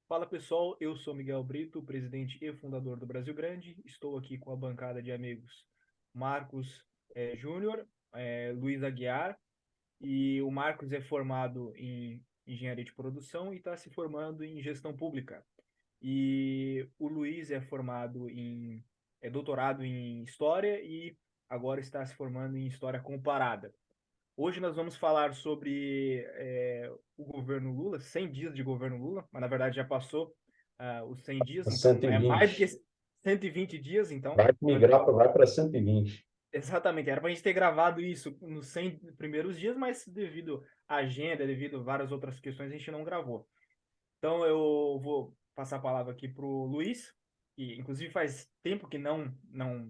Fala pessoal, eu sou Miguel Brito, presidente e fundador do Brasil Grande. Estou aqui com a bancada de amigos Marcos Júnior, Luiz Aguiar, e o Marcos é formado em engenharia de produção e está se formando em gestão pública. E o Luiz é doutorado em história e agora está se formando em história comparada. Hoje nós vamos falar sobre o governo Lula, 100 dias de governo Lula, mas na verdade já passou os 100 dias, então é mais do 120. que 120 dias, então Vai nós migrar para vai para 120. exatamente, era para a gente ter gravado isso nos 100 primeiros dias, mas devido à agenda, devido a várias outras questões, a gente não gravou. Então eu vou passar a palavra aqui para o Luiz, que inclusive faz tempo que não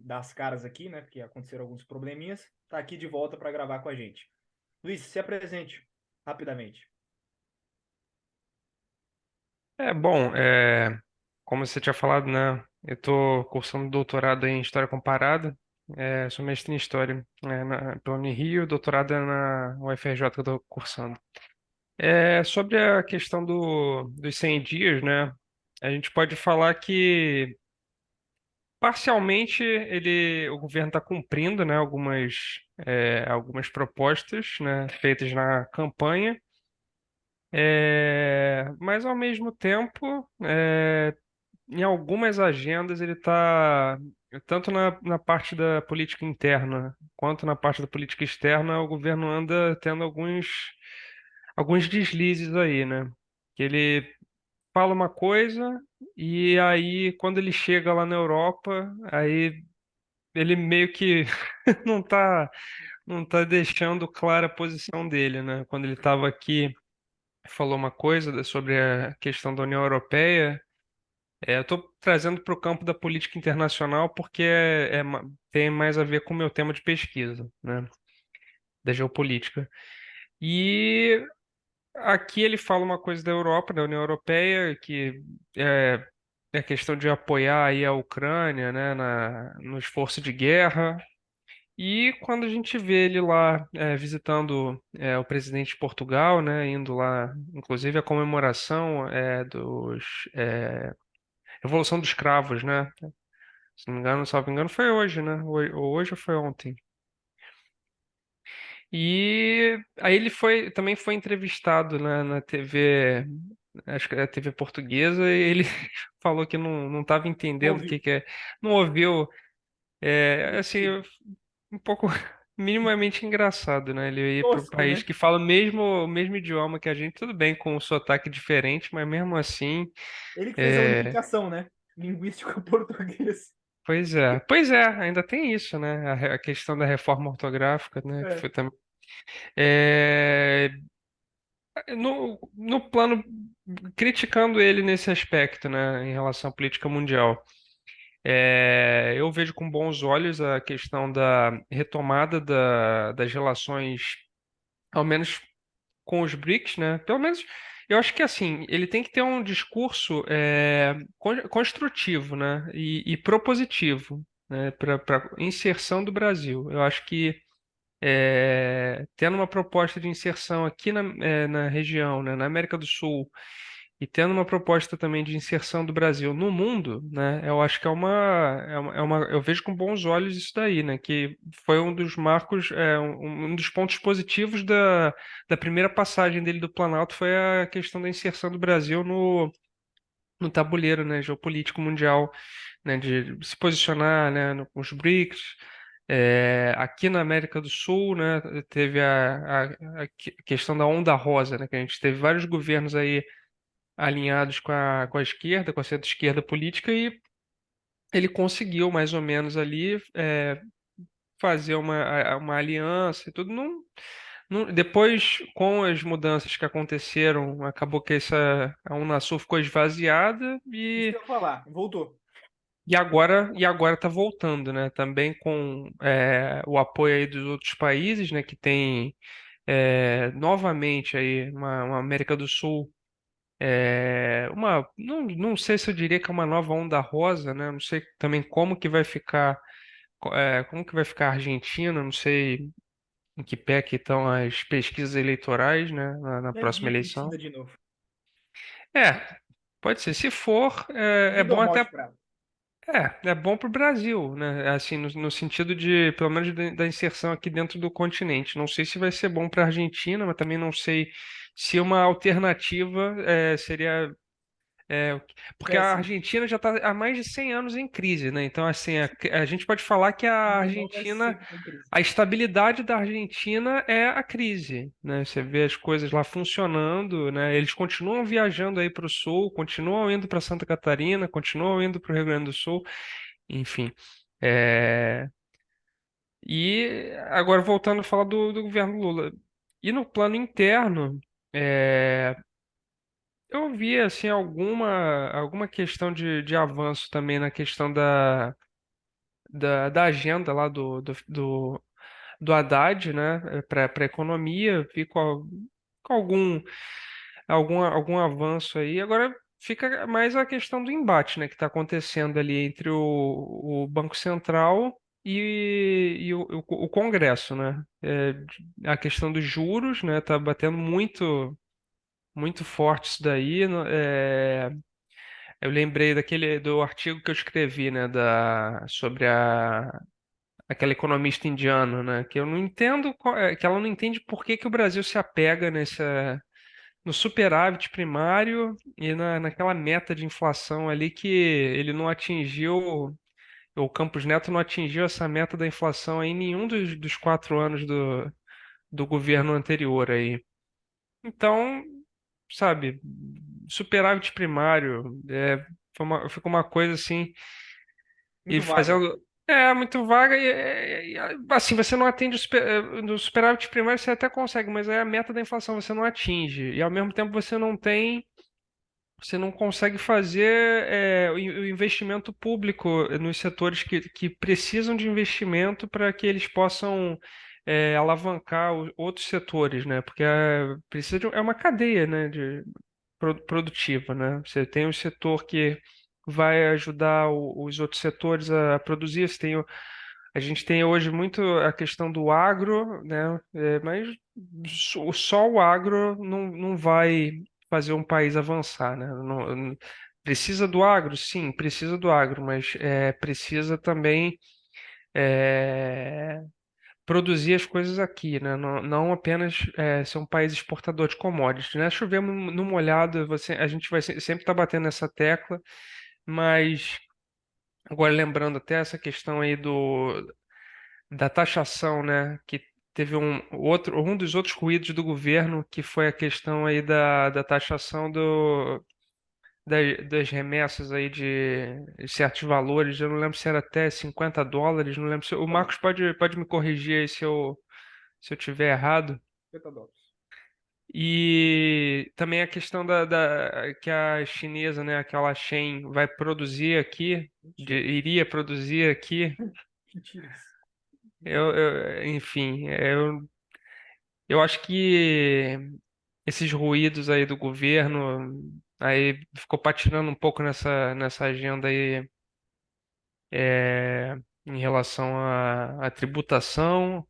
dá as caras aqui, né, porque aconteceram alguns probleminhas, está aqui de volta para gravar com a gente. Luiz, se apresente rapidamente. Como você tinha falado, né? Eu estou cursando doutorado em História Comparada, sou mestre em História pela Unirio, doutorado é na UFRJ que eu estou cursando. Sobre a questão dos 100 dias, né? A gente pode falar que, parcialmente, o governo está cumprindo, né, algumas propostas, né, feitas na campanha. Mas ao mesmo tempo, em algumas agendas ele está, tanto na parte da política interna quanto na parte da política externa, o governo anda tendo alguns deslizes aí, né? Que ele fala uma coisa e aí quando ele chega lá na Europa, aí ele meio que não tá deixando clara a posição dele, né? Quando ele estava aqui falou uma coisa sobre a questão da União Europeia. Eu estou trazendo para o campo da política internacional porque tem mais a ver com o meu tema de pesquisa, né, da geopolítica. E aqui ele fala uma coisa da Europa, da União Europeia, que é, é a questão de apoiar aí a Ucrânia, né, no esforço de guerra. E quando a gente vê ele lá visitando o presidente de Portugal, né, indo lá, inclusive a comemoração dos Revolução dos Cravos, né? Se não me engano, salvo engano, foi hoje, né? Ou hoje ou foi ontem. E aí ele também foi entrevistado na TV, acho que é a TV portuguesa, e ele falou que não estava Não entendendo o que ouviu. que é, não ouviu, assim, Sim. um pouco minimamente engraçado, né? Ele ir para um Tosco, país né? que fala o mesmo idioma que a gente, tudo bem, com um sotaque diferente, mas mesmo assim, Ele que fez a é, unificação, né? Linguístico português. pois é, ainda tem isso, né? A questão da reforma ortográfica, né? Que É. foi também. É, no plano, criticando ele nesse aspecto, né? Em relação à política mundial. Eu vejo com bons olhos a questão da retomada das relações, ao menos com os BRICS, né? Pelo menos, eu acho que assim, ele tem que ter um discurso construtivo, né? E propositivo, né? Para inserção do Brasil. Eu acho que tendo uma proposta de inserção aqui na região, né? Na América do Sul, e tendo uma proposta também de inserção do Brasil no mundo, né? Eu acho que eu vejo com bons olhos isso daí, né? Que foi um dos marcos, um dos pontos positivos da primeira passagem dele do Planalto foi a questão da inserção do Brasil no tabuleiro, né? Geopolítico mundial, né? De se posicionar, né? Com os BRICS. Aqui na América do Sul, né, teve a questão da onda rosa, né, que a gente teve vários governos aí alinhados com a esquerda, com a centro-esquerda política, e ele conseguiu mais ou menos ali fazer uma aliança e tudo. Depois, com as mudanças que aconteceram, acabou que a Unasul ficou esvaziada Isso que eu ia falar. Voltou. e agora está voltando, né? Também com o apoio aí dos outros países, né? Que tem novamente aí uma América do Sul. Não sei se eu diria que é uma nova onda rosa, né? Não sei também como que vai ficar a Argentina, não sei em que pé que estão as pesquisas eleitorais, né? Na Deve próxima vir eleição. Cristina de novo. É, Pode ser. Se for, é Vida ou bom até. morte para ela. É bom para o Brasil, né? Assim, no sentido de, pelo menos, da inserção aqui dentro do continente. Não sei se vai ser bom para a Argentina, mas também não sei se uma alternativa seria. Porque a Péssimo. Argentina já está há mais de 100 anos em crise, né? Então, assim, a gente pode falar que a Não vai Argentina, sempre em crise. a estabilidade da Argentina é a crise, né? Você vê as coisas lá funcionando, né? Eles continuam viajando aí para o sul, continuam indo para Santa Catarina, continuam indo para o Rio Grande do Sul, enfim. É, E agora voltando a falar do governo Lula. E no plano interno, é, eu vi assim alguma questão de avanço também na questão da agenda lá do Haddad, né, para a economia, vi com algum avanço aí. Agora fica mais a questão do embate, né, que está acontecendo ali entre o Banco Central e o Congresso, né? A questão dos juros, né, tá batendo muito forte isso daí. Eu lembrei do artigo que eu escrevi, né, sobre aquela economista indiana, né, que eu não entendo, que ela não entende por que que o Brasil se apega no superávit primário e naquela meta de inflação ali que ele não atingiu, o Campos Neto não atingiu essa meta da inflação aí em nenhum dos 4 anos do governo anterior aí. Então, sabe, superávit primário, ficou uma coisa assim, e Muito fazer vaga. algo. Muito vaga assim, você não atende no superávit primário você até consegue, mas é a meta da inflação você não atinge. E ao mesmo tempo você não consegue fazer o investimento público nos setores que precisam de investimento para que eles possam alavancar outros setores, né? Porque precisa é uma cadeia, né, produtiva, né? Você tem um setor que vai ajudar os outros setores a produzir. A gente tem hoje muito a questão do agro, né? Mas só o agro não vai fazer um país avançar, né? Precisa do agro? Sim, precisa do agro, mas precisa também é, produzir as coisas aqui, né? Não apenas ser um país exportador de commodities, né? Chover no molhado, a gente vai sempre estar batendo nessa tecla, mas agora lembrando até essa questão aí da taxação, né? Que teve um dos outros ruídos do governo, que foi a questão aí da taxação das remessas aí de certos valores. Eu não lembro se era até US$ 50, não lembro se o Tá bom. Marcos pode me corrigir aí se eu tiver errado. US$ 50. E também a questão que a chinesa, né, aquela Shein, vai produzir aqui, Mentiras. iria produzir aqui. Mentiras. Enfim, eu acho que esses ruídos aí do governo aí ficou patinando um pouco nessa agenda aí em relação à tributação.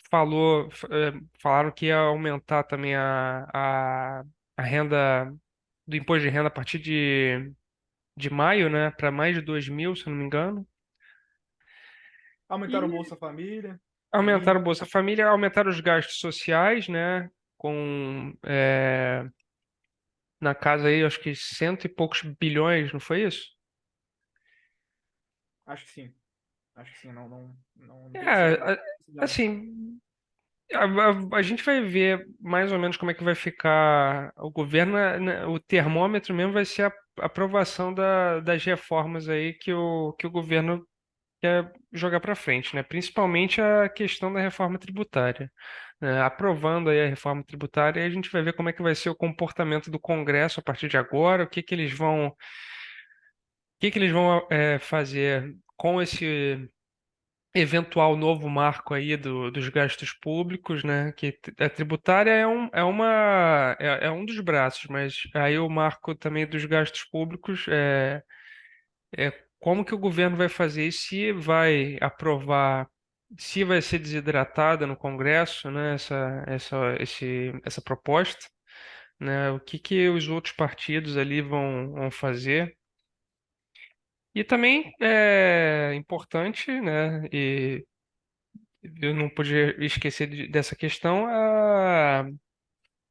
Falaram que ia aumentar também a renda do imposto de renda a partir de maio, né, para mais de 2.000, se eu não me engano. Aumentaram o E Bolsa Família aumentaram aí. o Bolsa Família, aumentaram os gastos sociais, né, com na casa aí, acho que cento e poucos bilhões, não foi isso? Acho que sim. Acho que sim. Não tenho certeza. É, assim, a gente vai ver mais ou menos como é que vai ficar o governo, né, o termômetro mesmo vai ser a aprovação das reformas aí que o governo quer jogar para frente, né? Principalmente a questão da reforma tributária. Né? Aprovando aí a reforma tributária, aí a gente vai ver como é que vai ser o comportamento do Congresso a partir de agora, o que que eles vão fazer com esse eventual novo marco aí dos gastos públicos, né? Que a tributária é um dos braços, mas aí o marco também dos gastos públicos é como que o governo vai fazer isso, se vai aprovar, se vai ser desidratada no Congresso, né? Essa proposta. né? O que que os outros partidos ali vão fazer. E também é importante, né? E eu não podia esquecer dessa questão,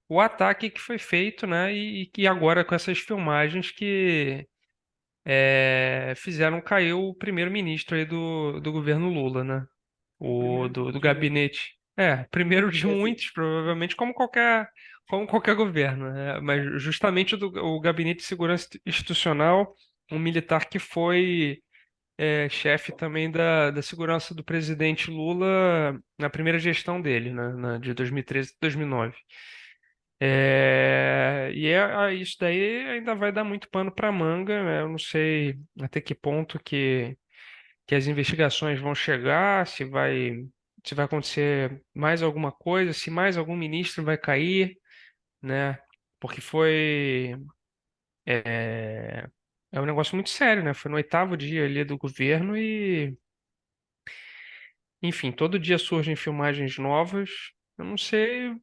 o ataque que foi feito, né? E que agora com essas filmagens que fizeram cair o primeiro-ministro aí do governo Lula, né? O O primeiro do de muitos. gabinete. Primeiro de E assim, muitos, provavelmente, como qualquer governo, né? Mas justamente o Gabinete de Segurança Institucional, um militar que foi chefe também da segurança do presidente Lula na primeira gestão dele, né? De 2013 a 2009. Isso daí ainda vai dar muito pano para manga, né? Eu não sei até que ponto que as investigações vão chegar, se vai acontecer mais alguma coisa, se mais algum ministro vai cair, né? Porque é, é um negócio muito sério, né? Foi no 8º dia ali do governo e, enfim, todo dia surgem filmagens novas. Eu não sei,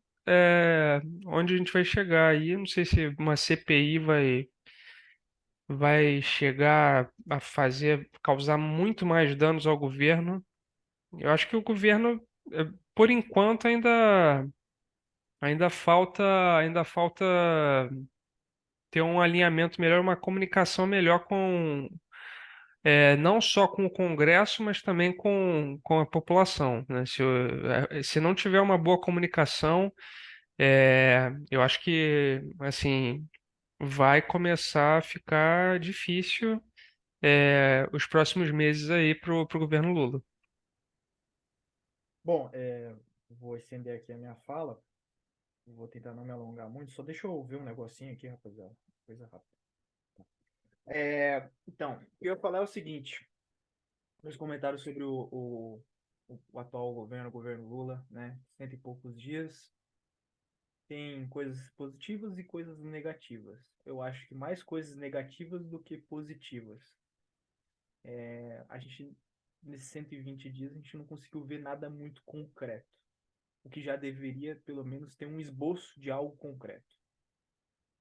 onde a gente vai chegar aí. Eu não sei se uma CPI vai chegar a causar muito mais danos ao governo. Eu acho que o governo, por enquanto, ainda falta ter um alinhamento melhor, uma comunicação melhor não só com o Congresso, mas também com a população, né? Se não tiver uma boa comunicação, eu acho que, assim, vai começar a ficar difícil, os próximos meses aí pro governo Lula. bom, vou estender aqui a minha fala. Vou tentar não me alongar muito. Só deixa eu ver um negocinho aqui, rapaziada. Coisa rápida. Então, o que eu ia falar é o seguinte. Meus comentários sobre o atual governo, o governo Lula, né? Cento e poucos dias. Tem coisas positivas e coisas negativas. Eu acho que mais coisas negativas do que positivas. A gente, nesses 120 dias, a gente não conseguiu ver nada muito concreto. O que já deveria, pelo menos, ter um esboço de algo concreto.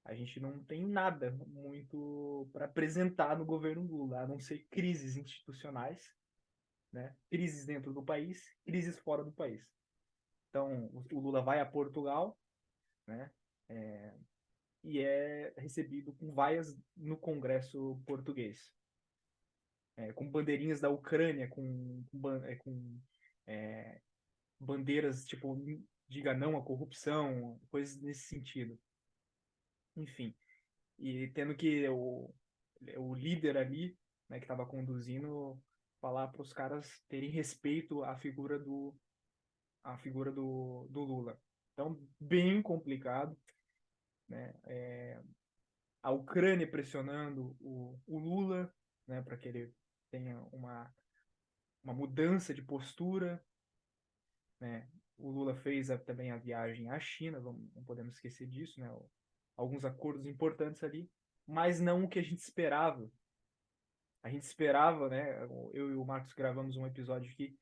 A gente não tem nada muito para apresentar no governo Lula, a não ser crises institucionais, né? Crises dentro do país, crises fora do país. Então, o Lula vai a Portugal, né? E é recebido com vaias no Congresso português, com bandeirinhas da Ucrânia, com é, bandeiras tipo diga não à corrupção, coisas nesse sentido. Enfim, e tendo que o líder ali, né, que estava conduzindo, falar para os caras terem respeito à figura do Lula. Então, bem complicado, né? A Ucrânia pressionando o Lula, né, para que ele tenha uma mudança de postura, né? O Lula fez também a viagem à China, não podemos esquecer disso, né? Alguns acordos importantes ali, mas não o que a gente esperava. A gente esperava, né? Eu e o Marcos gravamos um episódio aqui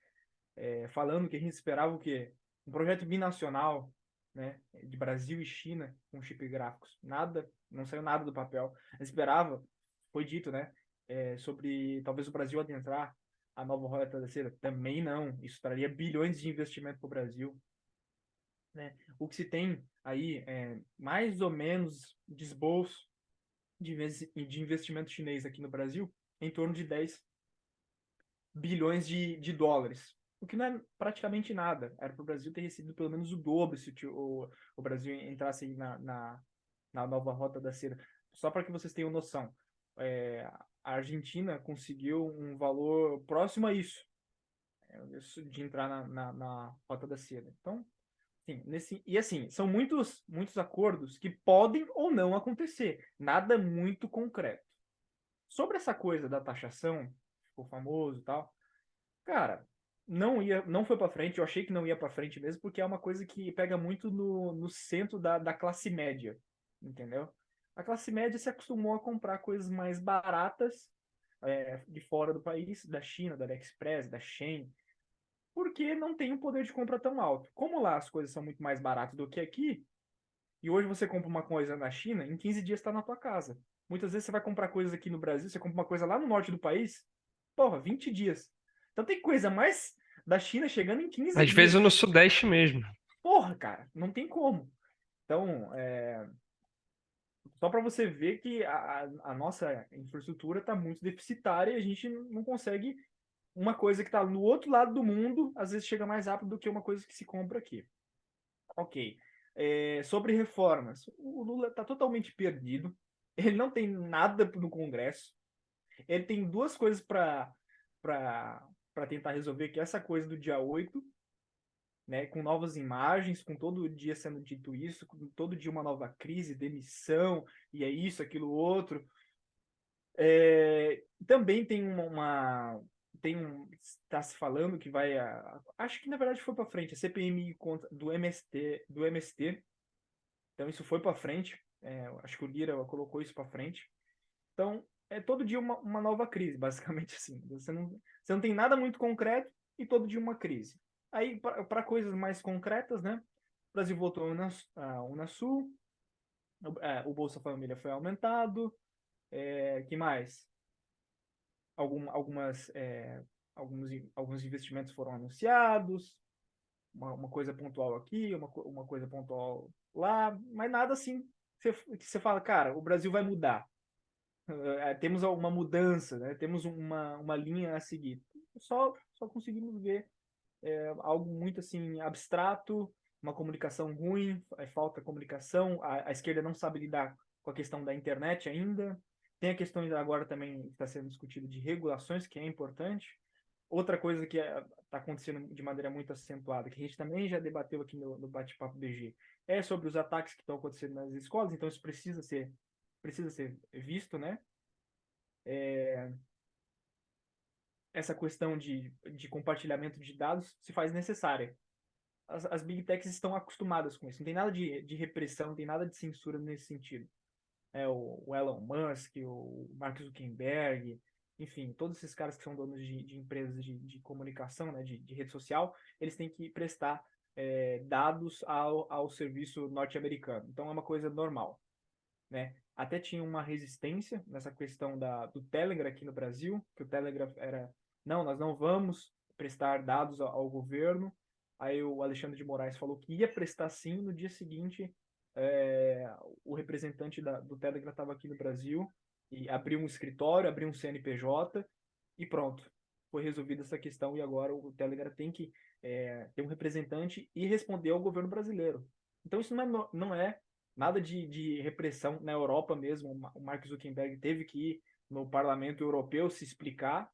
falando que a gente esperava o quê? Um projeto binacional, né? De Brasil e China com chip gráficos. Nada, não saiu nada do papel. A gente esperava, foi dito, né? Sobre talvez o Brasil adentrar a nova rota da seda. Também não. Isso traria bilhões de investimento para o Brasil. Né? O que se tem aí é mais ou menos desbolso de investimento chinês aqui no Brasil, em torno de 10 bilhões de dólares. O que não é praticamente nada. Era para o Brasil ter recebido pelo menos o dobro se o Brasil entrasse na nova rota da seda. Só para que vocês tenham noção, a Argentina conseguiu um valor próximo a isso, de entrar na rota da seda. Então, sim, e assim, são muitos, muitos acordos que podem ou não acontecer. Nada muito concreto. Sobre essa coisa da taxação, ficou famoso e tal, cara, não foi para frente. Eu achei que não ia para frente mesmo, porque é uma coisa que pega muito no centro da classe média, entendeu? A classe média se acostumou a comprar coisas mais baratas de fora do país, da China, da AliExpress, da Shein, porque não tem um poder de compra tão alto. Como lá as coisas são muito mais baratas do que aqui, E hoje você compra uma coisa na China, em 15 dias está na tua casa. Muitas vezes você vai comprar coisas aqui no Brasil, você compra uma coisa lá no norte do país, porra, 20 dias. Então tem coisa mais da China chegando em 15 Às vezes dias. no Sudeste mesmo. Porra, cara, não tem como. Então, só para você ver que a nossa infraestrutura está muito deficitária e a gente não consegue. Uma coisa que está no outro lado do mundo, às vezes chega mais rápido do que uma coisa que se compra aqui. Ok. Sobre reformas, o Lula está totalmente perdido. Ele não tem nada no Congresso. Ele tem duas coisas para tentar resolver, que é essa coisa do dia 8, né, com novas imagens, com todo dia sendo dito isso, com todo dia uma nova crise, demissão, e é isso, aquilo, outro. Também tem está se falando que vai acho que na verdade foi para frente a CPMI do MST, então isso foi para frente, acho que o Lira colocou isso para frente. Então é todo dia uma nova crise, basicamente assim. Você não tem nada muito concreto e todo dia uma crise. Aí para coisas mais concretas, né? O Brasil votou a Unasul, o Bolsa Família foi aumentado, que mais? Algumas, alguns investimentos foram anunciados, uma coisa pontual aqui, uma coisa pontual lá, mas nada assim que você fala, cara, o Brasil vai mudar. Temos uma mudança, né? Temos uma linha a seguir. Só conseguimos ver algo muito assim abstrato, uma comunicação ruim, falta comunicação, a esquerda não sabe lidar com a questão da internet ainda. Tem a questão agora também que está sendo discutida de regulações, que é importante. Outra coisa que está acontecendo de maneira muito acentuada, que a gente também já debateu aqui no Bate-Papo BG, é sobre os ataques que estão acontecendo nas escolas, então isso precisa ser visto, né? Essa questão de compartilhamento de dados se faz necessária. As Big Techs estão acostumadas com isso. Não tem nada de repressão, não tem nada de censura nesse sentido. O Elon Musk, o Mark Zuckerberg, enfim, todos esses caras que são donos de empresas de comunicação, né, de rede social, eles têm que prestar dados ao serviço norte-americano. Então é uma coisa normal, né? Até tinha uma resistência nessa questão do Telegram aqui no Brasil, que o Telegram era, não, nós não vamos prestar dados ao governo. Aí o Alexandre de Moraes falou que ia prestar sim. No dia seguinte, o representante do Telegram estava aqui no Brasil e abriu um escritório, abriu um CNPJ e pronto. Foi resolvida essa questão e agora o Telegram tem que ter um representante e responder ao governo brasileiro. Então isso não é nada de repressão na Europa mesmo. O Mark Zuckerberg teve que ir no Parlamento Europeu se explicar,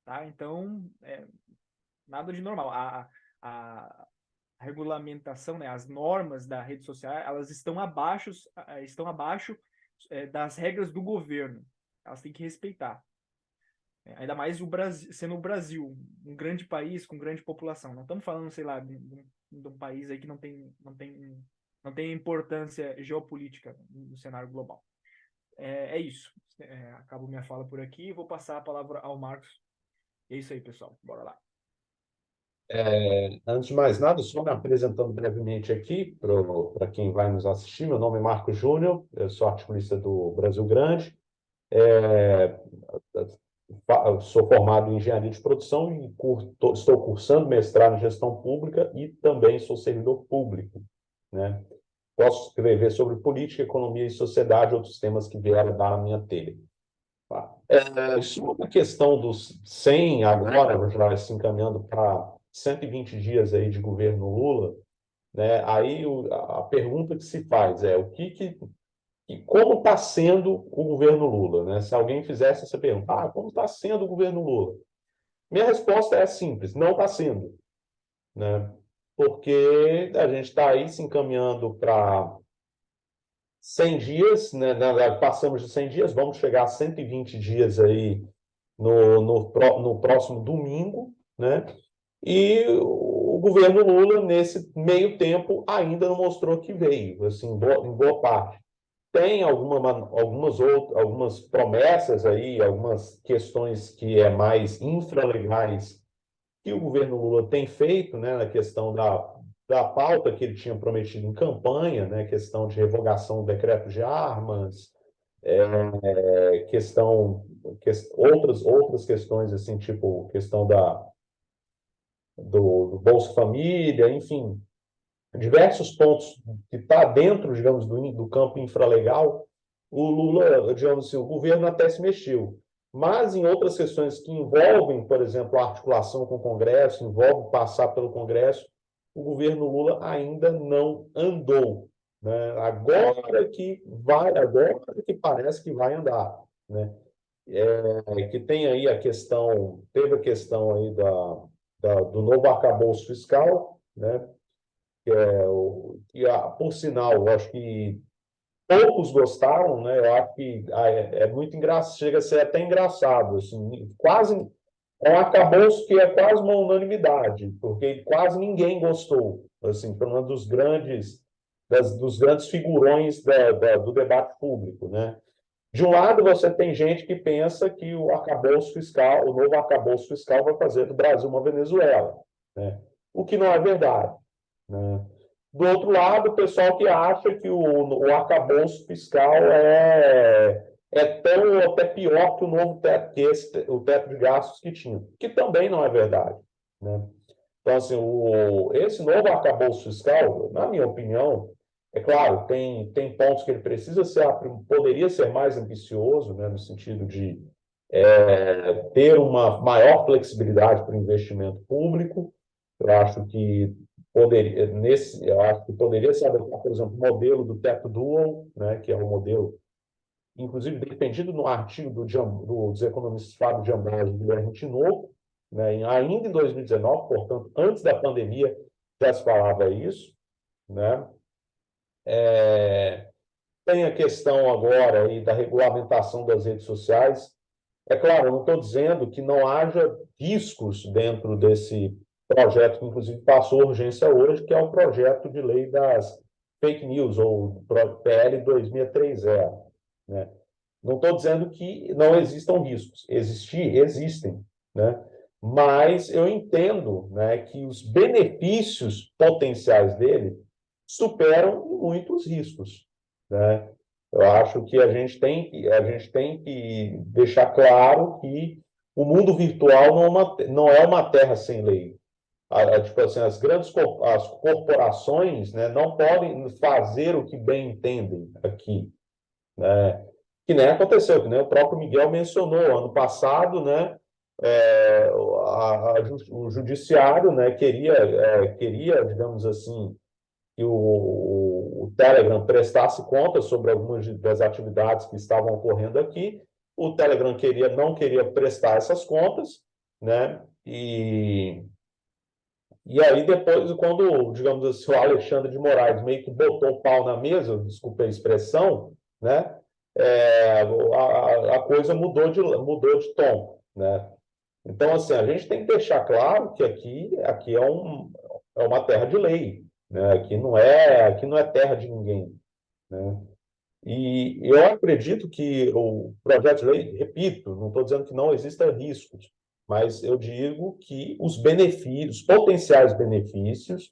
tá? Então, nada de normal. A regulamentação, né, as normas da rede social, elas estão abaixo das regras do governo. Elas têm que respeitar. Ainda mais o Brasil, sendo o Brasil um grande país com grande população. Não estamos falando, sei lá, de um país aí que não tem importância geopolítica no cenário global. É isso. Acabo minha fala por aqui e vou passar a palavra ao Marcos. É isso aí, pessoal. Bora lá. Antes de mais nada, só me apresentando brevemente aqui para quem vai nos assistir. Meu nome é Marco Júnior, eu sou articulista do Brasil Grande. Sou formado em engenharia de produção e estou cursando mestrado em gestão pública e também sou servidor público, né? Posso escrever sobre política, economia e sociedade, outros temas que vieram dar na minha telha. Sobre a questão dos 100, agora já se encaminhando para 120 dias aí de governo Lula, né? Aí a pergunta que se faz é como está sendo o governo Lula, né? Se alguém fizesse essa pergunta, como está sendo o governo Lula? Minha resposta é simples: não está sendo, né? Porque a gente está aí se encaminhando para 100 dias, né? Passamos de 100 dias, vamos chegar a 120 dias aí no próximo domingo, né? E o governo Lula, nesse meio tempo, ainda não mostrou que veio, assim, em boa parte. Tem algumas promessas aí, algumas questões que é mais infralegais que o governo Lula tem feito, né, na questão da pauta que ele tinha prometido em campanha, né, questão de revogação do decreto de armas, outras questões, assim, tipo questão do Bolsa Família, enfim, diversos pontos que está dentro, digamos, do campo infralegal, o Lula, digamos assim, o governo até se mexeu. Mas em outras questões que envolvem, por exemplo, a articulação com o Congresso, envolve passar pelo Congresso, o governo Lula ainda não andou, né? Agora que parece que vai andar, né? Que tem aí teve a questão aí do novo arcabouço fiscal, né? Por sinal, eu acho que poucos gostaram, né? Eu acho que é muito engraçado, chega a ser até engraçado, assim, quase é um arcabouço que é quase uma unanimidade, porque quase ninguém gostou, assim, pelo menos dos grandes figurões do debate público, né? De um lado, você tem gente que pensa que o novo arcabouço fiscal vai fazer do Brasil uma Venezuela, né? O que não é verdade, né? Do outro lado, o pessoal que acha que o arcabouço fiscal é tão ou até pior que o novo teto, o teto de gastos que tinha, que também não é verdade, né? Então, assim, esse novo arcabouço fiscal, na minha opinião, é claro, tem pontos que ele poderia ser mais ambicioso, né, no sentido de ter uma maior flexibilidade para o investimento público. Eu acho que poderia se adotar, por exemplo, o modelo do teto dual, né, que é um modelo, inclusive defendido no artigo dos economistas Fábio de Ambrosio e Guilherme Tinoco, né, ainda em 2019, portanto, antes da pandemia, já se falava isso, né? Tem a questão agora aí da regulamentação das redes sociais. É claro, eu não estou dizendo que não haja riscos dentro desse projeto, que inclusive passou urgência hoje, que é o projeto de lei das fake news, ou PL 2630, né? Não estou dizendo que não existam riscos. Existem, né? Mas eu entendo, né, que os benefícios potenciais dele superam muitos riscos, né? Eu acho que a gente tem que deixar claro que o mundo virtual não é uma terra sem lei. Tipo assim, as corporações, né, não podem fazer o que bem entendem aqui, né? Que nem aconteceu, que nem o próprio Miguel mencionou ano passado, né? O judiciário, né, queria, digamos assim, que o Telegram prestasse contas sobre algumas das atividades que estavam ocorrendo aqui. O Telegram não queria prestar essas contas, né? E aí depois, quando, digamos assim, o Alexandre de Moraes meio que botou o pau na mesa, desculpe a expressão, né? A coisa mudou de tom, né? Então, assim, a gente tem que deixar claro que aqui é uma terra de lei, né? Aqui não é terra de ninguém, né? E eu acredito que o projeto de lei, repito, não estou dizendo que não existam riscos, mas eu digo que os benefícios, os potenciais benefícios,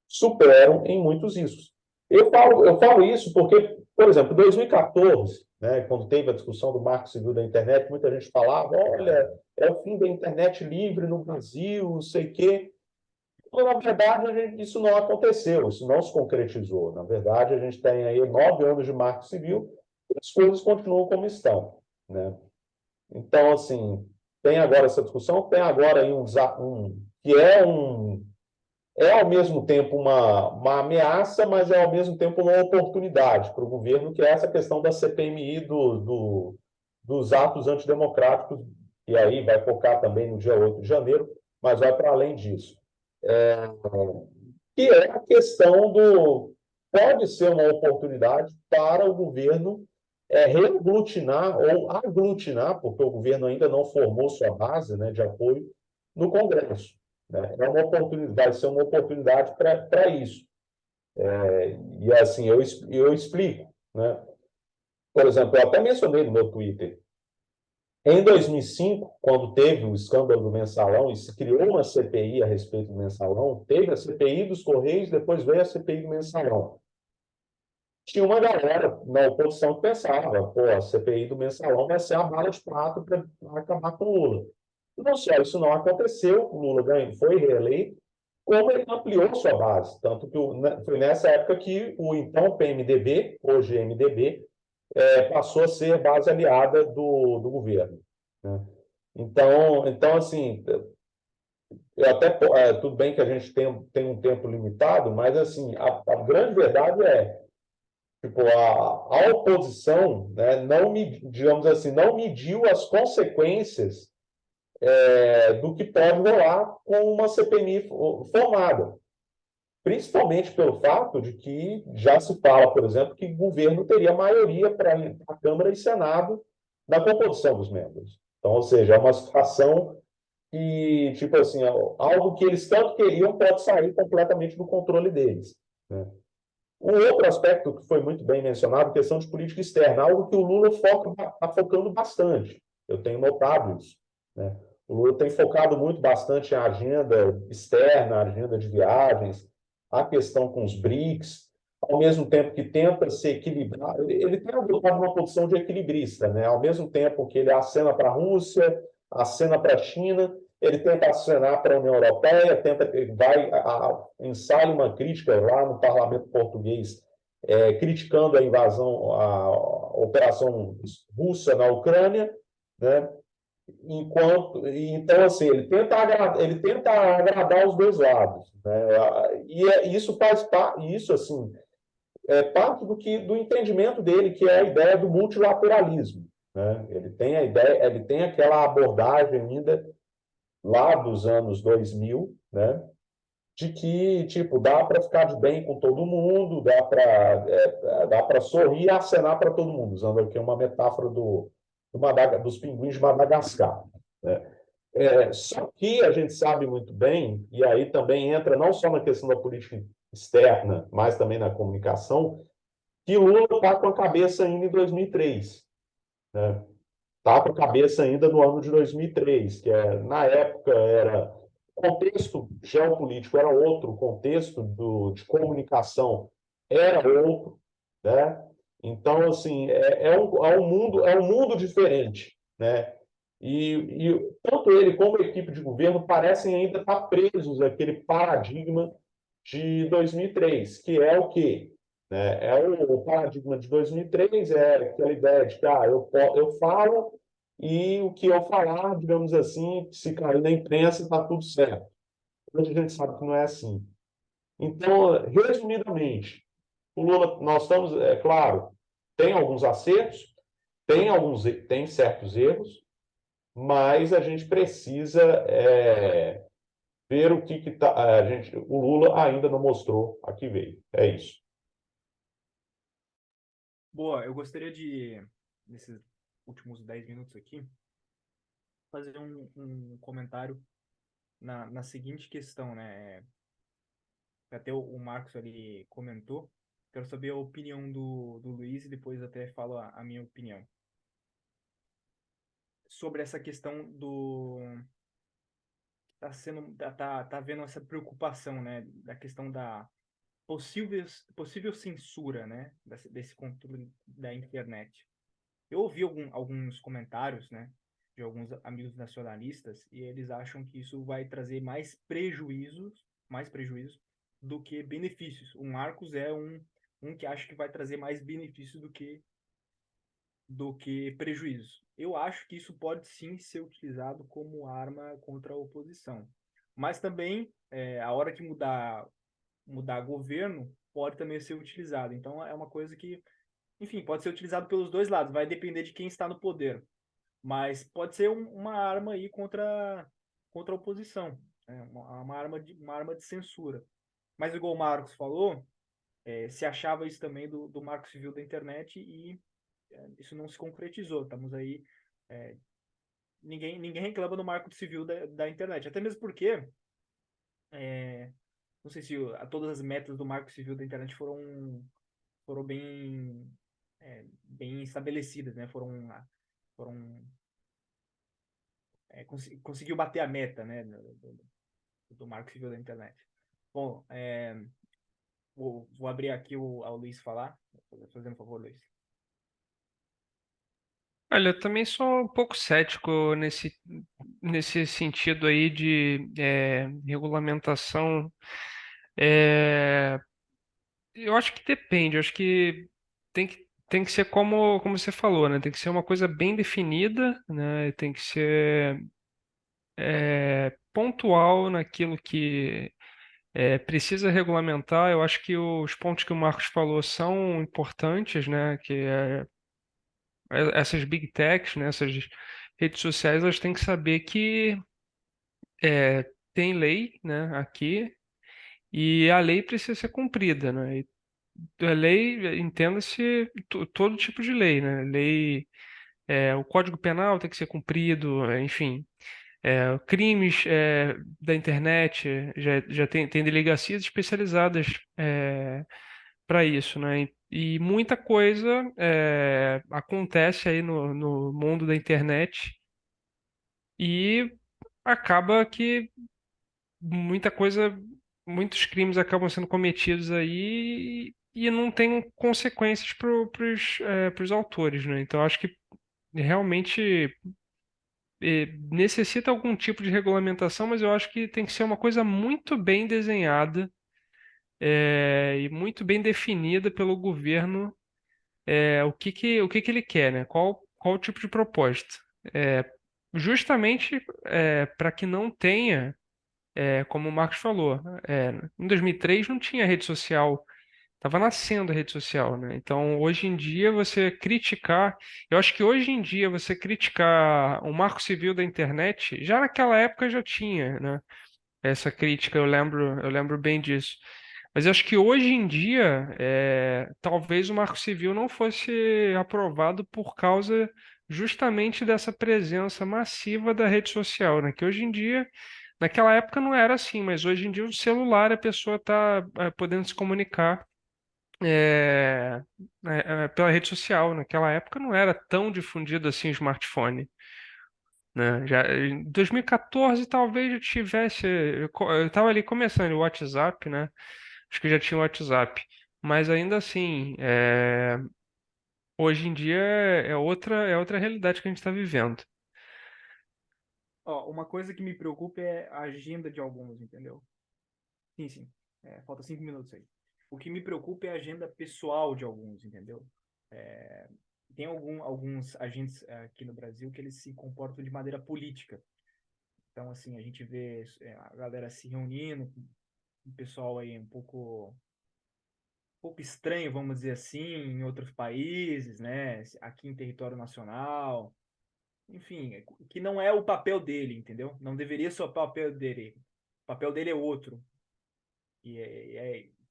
superam em muitos riscos. Eu falo isso porque, por exemplo, em 2014, né, quando teve a discussão do Marco Civil da Internet, muita gente falava: olha, é o fim da internet livre no Brasil, não sei o quê. Na verdade, isso não aconteceu, isso não se concretizou. Na verdade, a gente tem aí 9 anos de Marco Civil e as coisas continuam como estão, né? Então, assim, tem agora essa discussão, tem agora aí que é ao mesmo tempo uma ameaça, mas é ao mesmo tempo uma oportunidade para o governo, que é essa questão da CPMI dos atos antidemocráticos, e aí vai focar também no dia 8 de janeiro, mas vai para além disso. Que é a questão pode ser uma oportunidade para o governo reaglutinar ou aglutinar, porque o governo ainda não formou sua base, né, de apoio no Congresso, né? Vai ser uma oportunidade para isso. E assim, eu explico, né? Por exemplo, eu até mencionei no meu Twitter, Em 2005, quando teve o escândalo do Mensalão e se criou uma CPI a respeito do Mensalão, teve a CPI dos Correios, depois veio a CPI do Mensalão. Tinha uma galera na oposição que pensava, pô, a CPI do Mensalão vai ser a bala de prata para acabar com o Lula. Não só isso não aconteceu, o Lula ganhou, foi reeleito, como ele ampliou sua base. Tanto que foi nessa época que o então PMDB, hoje MDB, passou a ser base aliada do governo. Né? Então, assim, eu até, tudo bem que a gente tem um tempo limitado, mas assim, a grande verdade é, tipo, a oposição, né, não, digamos assim, não mediu as consequências do que pode rolar com uma CPMI formada. Principalmente pelo fato de que já se fala, por exemplo, que o governo teria maioria para a Câmara e Senado na composição dos membros. Então, ou seja, é uma situação que, tipo assim, algo que eles tanto queriam pode sair completamente do controle deles. Né? Um outro aspecto que foi muito bem mencionado, questão de política externa, algo que o Lula está focando bastante. Eu tenho notado isso. Né? O Lula tem focado muito bastante em agenda externa, agenda de viagens, a questão com os BRICS, ao mesmo tempo que tenta se equilibrar. Ele tem adotado uma posição de equilibrista, né? Ao mesmo tempo que ele acena para a Rússia, acena para a China, ele tenta acenar para a União Europeia, vai ensaia uma crítica lá no parlamento português, criticando a invasão, a operação russa na Ucrânia, né? Então assim ele tenta agradar os dois lados, né? E isso faz parte, isso assim é parte do entendimento dele, que é a ideia do multilateralismo, né? Ele tem a ideia, ele tem aquela abordagem ainda lá dos anos 2000, né? De que, tipo, dá para ficar de bem com todo mundo, dá para sorrir e acenar para todo mundo, usando aqui uma metáfora dos pinguins de Madagascar. Né? Só que a gente sabe muito bem, e aí também entra não só na questão da política externa, mas também na comunicação, que Lula está com a cabeça ainda em 2003. Né? Está com a cabeça ainda no ano de 2003, que na época era o contexto geopolítico era outro, o contexto de comunicação era outro, né? Então, assim, é um mundo diferente, né? E tanto ele como a equipe de governo parecem ainda estar presos àquele paradigma de 2003, que é o quê? Né? O paradigma de 2003 é aquela ideia de que eu falo e o que eu falar, digamos assim, se cair na imprensa, está tudo certo. Hoje a gente sabe que não é assim. Então, resumidamente, o Lula, nós estamos, claro, tem alguns acertos, tem certos erros, mas a gente precisa ver o que tá, o Lula ainda não mostrou a que veio. É isso. Boa, eu gostaria de, nesses últimos 10 minutos aqui, fazer um comentário na seguinte questão, né? Até o Marcos ali comentou. Quero saber a opinião do Luiz e depois até falo a minha opinião. Sobre essa questão do. Tá vendo essa preocupação, né? Da questão da possível censura, né? Desse controle da internet. Eu ouvi alguns comentários, né? De alguns amigos nacionalistas e eles acham que isso vai trazer mais prejuízos do que benefícios. O Marcos é um que acha que vai trazer mais benefícios do que prejuízos. Eu acho que isso pode sim ser utilizado como arma contra a oposição. Mas também, a hora que mudar governo, pode também ser utilizado. Então, é uma coisa que, enfim, pode ser utilizado pelos dois lados. Vai depender de quem está no poder. Mas pode ser uma arma aí contra a oposição. Né? Uma arma de censura. Mas, igual o Marcos falou, se achava isso também do Marco Civil da internet e isso não se concretizou. Estamos aí. é, ninguém reclama do Marco Civil da internet. Até mesmo porque, não sei se todas as metas do Marco Civil da internet foram bem estabelecidas, né? Foram conseguiu bater a meta, né, do Marco Civil da Internet. Bom, vou abrir aqui ao Luiz falar, fazendo um favor, Luiz. Olha, eu também sou um pouco cético nesse sentido aí de regulamentação. É, eu acho que depende, eu acho que tem que ser como você falou, né? Tem que ser uma coisa bem definida, né? Tem que ser pontual naquilo que precisa regulamentar. Eu acho que os pontos que o Marcos falou são importantes, né? Essas big techs, né? Essas redes sociais, elas têm que saber que tem lei, né? Aqui e a lei precisa ser cumprida, né? E a lei, entenda-se todo tipo de lei, né? Lei, o Código Penal tem que ser cumprido, enfim. Crimes da internet já tem delegacias especializadas para isso, né? E muita coisa acontece aí no mundo da internet e acaba que muita coisa, muitos crimes acabam sendo cometidos aí e não tem consequências para os autores, né? Então acho que realmente necessita algum tipo de regulamentação, mas eu acho que tem que ser uma coisa muito bem desenhada e muito bem definida pelo governo o que que ele quer, né? Qual o tipo de proposta. É, justamente para que não tenha, como o Marcos falou, em 2003 não tinha rede social, estava nascendo a rede social, né? Então, hoje em dia, eu acho que hoje em dia você criticar o marco civil da internet, já naquela época já tinha, né? Essa crítica, eu lembro bem disso. Mas eu acho que hoje em dia, talvez o Marco Civil não fosse aprovado por causa justamente dessa presença massiva da rede social, né? Que hoje em dia, naquela época não era assim, mas hoje em dia o celular a pessoa está podendo se comunicar pela rede social. Naquela época não era tão difundido assim o smartphone, né? Já em 2014 talvez eu tivesse, eu estava ali começando o WhatsApp, né? Acho que já tinha o WhatsApp, mas ainda assim, hoje em dia é outra realidade que a gente está vivendo. Ó, uma coisa que me preocupa é a agenda de alguns, entendeu? Sim, sim. Falta 5 minutos aí. O que me preocupa é a agenda pessoal de alguns, entendeu? É, tem alguns agentes aqui no Brasil que eles se comportam de maneira política. Então, assim, a gente vê a galera se reunindo, um pessoal aí um pouco estranho, vamos dizer assim, em outros países, né? Aqui em território nacional. Enfim, que não é o papel dele, entendeu? Não deveria ser o papel dele. O papel dele é outro.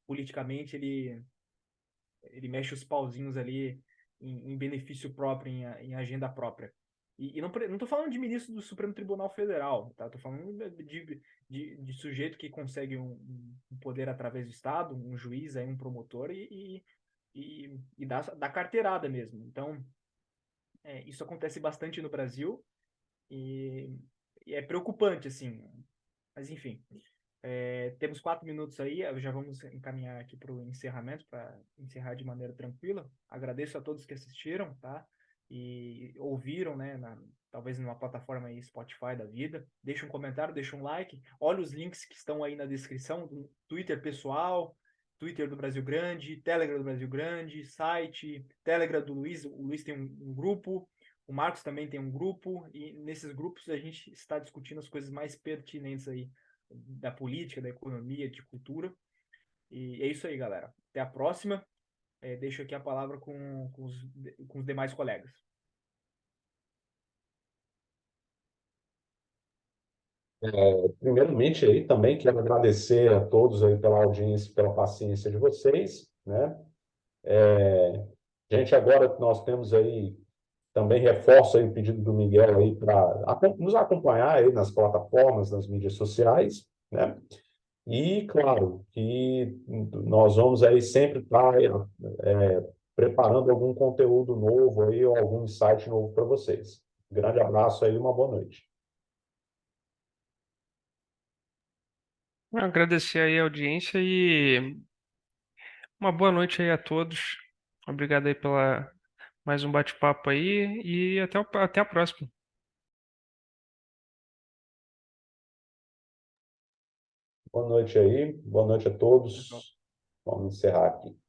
Politicamente ele mexe os pauzinhos ali em benefício próprio, em agenda própria. E não tô falando de ministro do Supremo Tribunal Federal, tá? Tô falando de sujeito que consegue um poder através do Estado, um juiz, aí, um promotor, e dá carteirada mesmo. Então, isso acontece bastante no Brasil e, e é preocupante, assim. Mas, enfim. Temos 4 minutos aí, já vamos encaminhar aqui para o encerramento, para encerrar de maneira tranquila. Agradeço a todos que assistiram, tá? E ouviram, né? Talvez numa plataforma aí, Spotify da vida. Deixa um comentário, deixa um like. Olha os links que estão aí na descrição do Twitter pessoal, Twitter do Brasil Grande, Telegram do Brasil Grande, site, Telegram do Luiz. O Luiz tem um grupo, o Marcos também tem um grupo, e nesses grupos a gente está discutindo as coisas mais pertinentes aí da política, da economia, de cultura. E é isso aí, galera. Até a próxima. Deixo aqui a palavra com os demais colegas. Primeiramente, aí também quero agradecer a todos aí pela audiência, pela paciência de vocês, né? Gente, agora nós temos aí também reforço aí o pedido do Miguel aí para nos acompanhar aí nas plataformas, nas mídias sociais, né? E claro que nós vamos aí sempre estar preparando algum conteúdo novo aí ou algum insight novo para vocês. Grande abraço aí, uma boa noite. Agradecer aí a audiência e uma boa noite aí a todos. Obrigado aí pela mais um bate-papo aí e até a próxima. Boa noite aí, boa noite a todos. Vamos encerrar aqui.